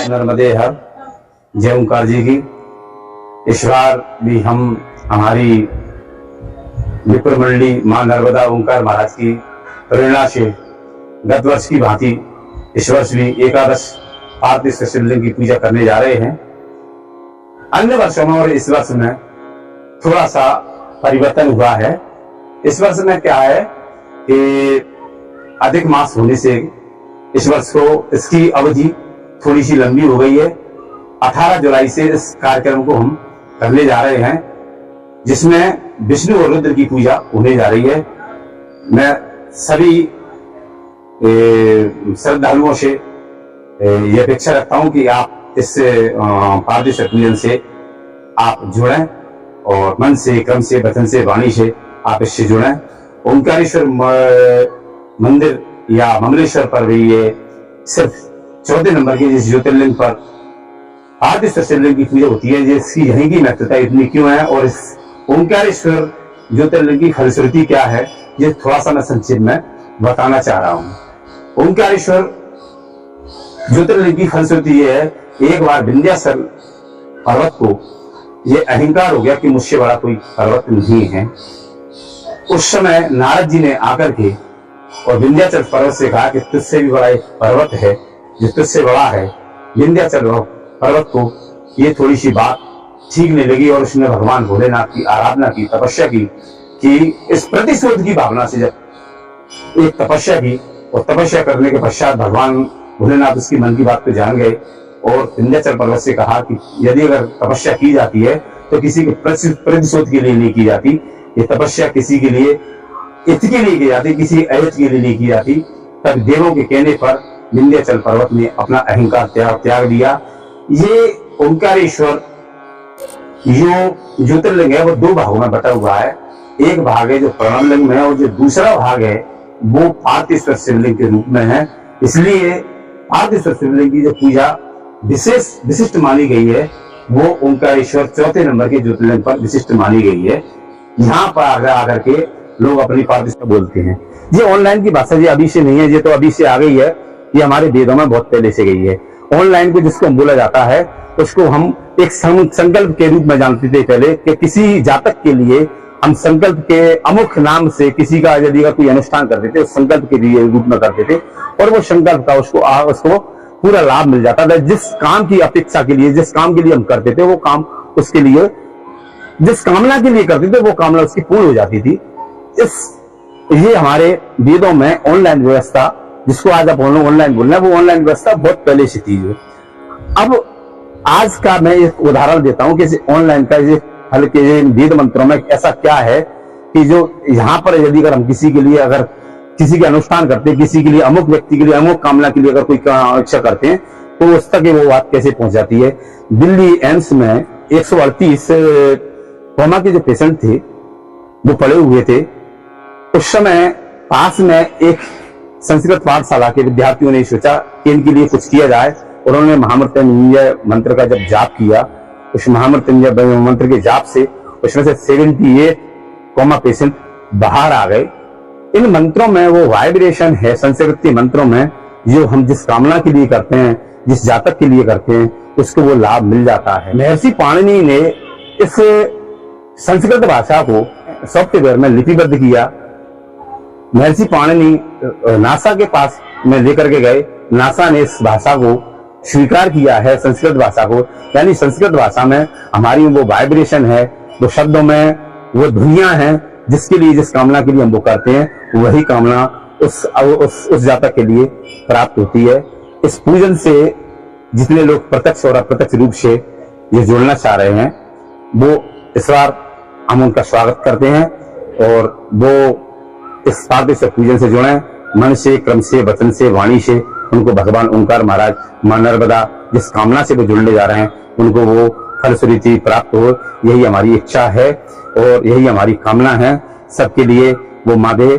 नर्मदे हर जय ओंकार जी की। इस बार भी हम हमारी विप्र मंडली मां नर्मदा ओंकार महाराज की प्रेरणा से गत वर्ष की भांति इस वर्ष भी एकादश पार्थिव शिवलिंग की पूजा करने जा रहे हैं। अन्य वर्षों में और इस वर्ष में थोड़ा सा परिवर्तन हुआ है। इस वर्ष में क्या है कि अधिक मास होने से इस वर्ष को इसकी अवधि थोड़ी सी लंबी हो गई है। 18 जुलाई से इस कार्यक्रम को हम करने जा रहे हैं, जिसमें विष्णु और रुद्र की पूजा होने जा रही है। मैं सभी श्रद्धालुओं से यह अपेक्षा रखता हूं कि आप इस पार्थिव पूजन से आप जुड़ें और मन से, क्रम से, वचन से, वाणी से आप इससे जुड़ें। ओंकारेश्वर मंदिर या ममलेश्वर पर भी ये सिर्फ 14 नंबर के जिस ज्योतिर्लिंग पर पार्थिव शिवलिंग की पूजा होती है, जिसकी यहीं की महत्वता इतनी क्यों है और इस ओंकारेश्वर ज्योतिर्लिंग की फलश्रुति क्या है, ये थोड़ा सा मैं संक्षेप में बताना चाह रहा हूं। ओंकारेश्वर ज्योतिर्लिंग की फलश्रुति ये है, एक बार विंध्याचल पर्वत को ये अहंकार हो गया कि मुझसे बड़ा कोई पर्वत नहीं है। उस समय नारद जी ने आकर के और विंध्याचल पर्वत से कहा कि तुझसे भी बड़ा एक पर्वत है जो तुझसे बड़ा है। विंध्याचल पर्वत को ये थोड़ी सी बात ठीक नहीं लगी और उसने भगवान भोलेनाथ की आराधना की, तपस्या की कि इस प्रतिशोध की भावना से जब एक तपस्या की और तपस्या करने के पश्चात भगवान भोलेनाथ उसकी मन की बात को जान गए और विंध्याचल पर्वत से कहा कि यदि अगर तपस्या की जाती है तो किसी के प्रतिशोध के लिए नहीं की जाती। ये तपस्या किसी के लिए हित के लिए की जाती, किसी अहित के लिए नहीं की जाती। तब देवों के कहने पर विंध्याचल पर्वत ने अपना अहंकार त्याग दिया। ये ओंकारेश्वर जो ज्योतिर्लिंग है वो दो भागों में बटा हुआ है। एक भाग है जो प्रणवलिंग में है और जो दूसरा भाग है वो पार्थिव शिवलिंग के रूप में है। इसलिए पार्थिव शिवलिंग की जो पूजा विशिष्ट मानी गई है वो ओंकारेश्वर 4 नंबर के ज्योतिर्लिंग पर विशिष्ट मानी गई है। यहाँ पर आकर के लोग अपनी पार्थिव बोलते हैं। ये ऑनलाइन की भाषा ये अभी से नहीं है, ये तो अभी से आ गई है। ये हमारे वेदों में बहुत पहले से गई है। ऑनलाइन को जिसको हम बोला जाता है उसको हम एक संकल्प के रूप में जानते थे पहले कि किसी जातक के लिए हम संकल्प के अमुख नाम से किसी का यदि कोई अनुष्ठान करते थे उस संकल्प के लिए रूप में करते थे और वो संकल्प का उसको पूरा लाभ मिल जाता था। जिस काम की अपेक्षा के लिए, जिस काम के लिए हम करते थे वो काम उसके लिए, जिस कामना के लिए करते थे वो कामना उसकी पूर्ण हो जाती थी। ये हमारे वेदों में ऑनलाइन व्यवस्था, जिसको आज आप ऑनलाइन बोल रहे हैं, वो ऑनलाइन व्यवस्था बहुत पहले से थी। अब आज का मैं एक उदाहरण देता हूं कि ऑनलाइन का ये हल्के वेद मंत्रों में ऐसा क्या है कि जो यहाँ पर यदि अगर हम किसी के लिए, अगर किसी के अनुष्ठान करते हैं, किसी के लिए, अमुक व्यक्ति के लिए, अमुक कामना के लिए अगर कोई इच्छा करते हैं तो उस तक वो बात कैसे पहुंच जाती है। दिल्ली एम्स में 138 कोमा के जो पेशेंट थे वो पड़े हुए थे। उस समय पास में एक संस्कृत पाठशाला के विद्यार्थियों ने सोचा कि इनके लिए कुछ किया जाए। उन्होंने महामृत्युंजय मंत्र का जब जाप किया, उस महामृत्युंजय मंत्र के जाप से उसमें से 78 कोमा पेशेंट बाहर आ गए। इन मंत्रों में वो वाइब्रेशन है, संस्कृत के मंत्रों में जो हम जिस कामना के लिए करते हैं, जिस जातक के लिए करते हैं, उसको वो लाभ मिल जाता है। महर्षि पाणिनि ने इस संस्कृत भाषा को सॉफ्टवेयर में लिपिबद्ध किया। महर्षि पाणिनि नासा के पास में लेकर के गए। नासा ने इस भाषा को स्वीकार किया है, संस्कृत भाषा को। यानी संस्कृत भाषा में हमारी वो वाइब्रेशन है, वो शब्दों में वो ध्वनियां हैं, जिसके लिए, जिस कामना के लिए हम वो करते हैं वही कामना उस जातक के लिए प्राप्त होती है। इस पूजन से जितने लोग प्रत्यक्ष और अप्रत्यक्ष रूप से ये जुड़ना चाह रहे हैं वो इस बार हम उनका स्वागत करते हैं और वो इस पार्थिव पूजन से जुड़े। मन से, क्रम से, वचन से, वाणी से उनको भगवान ओंकार महाराज, मां नर्मदा जिस कामना से वो जुड़ने जा रहे हैं उनको वो फलश्रुति प्राप्त हो, यही हमारी इच्छा है और यही हमारी कामना है। सबके लिए वो माँ दे।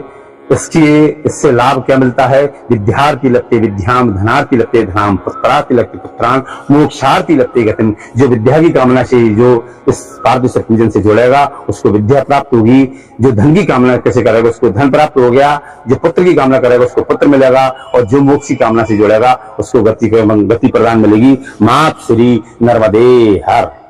इससे लाभ क्या मिलता है? विद्यार्थी लप्ते विद्याम, धनार्थी लप्ते धनाम, पुत्रार्थी लप्ते पुत्रां, मोक्षार्थी लप्ते गतिम। जो विद्या की कामना से जो इस पारदर्शी पूजन से जुड़ेगा उसको विद्या प्राप्त होगी। जो धन की कामना कैसे करेगा उसको धन प्राप्त हो गया। जो पुत्र की कामना करेगा उसको पुत्र मिलेगा। और जो मोक्ष की कामना से जुड़ेगा उसको गति प्रदान मिलेगी। मात श्री नर्मदे हर।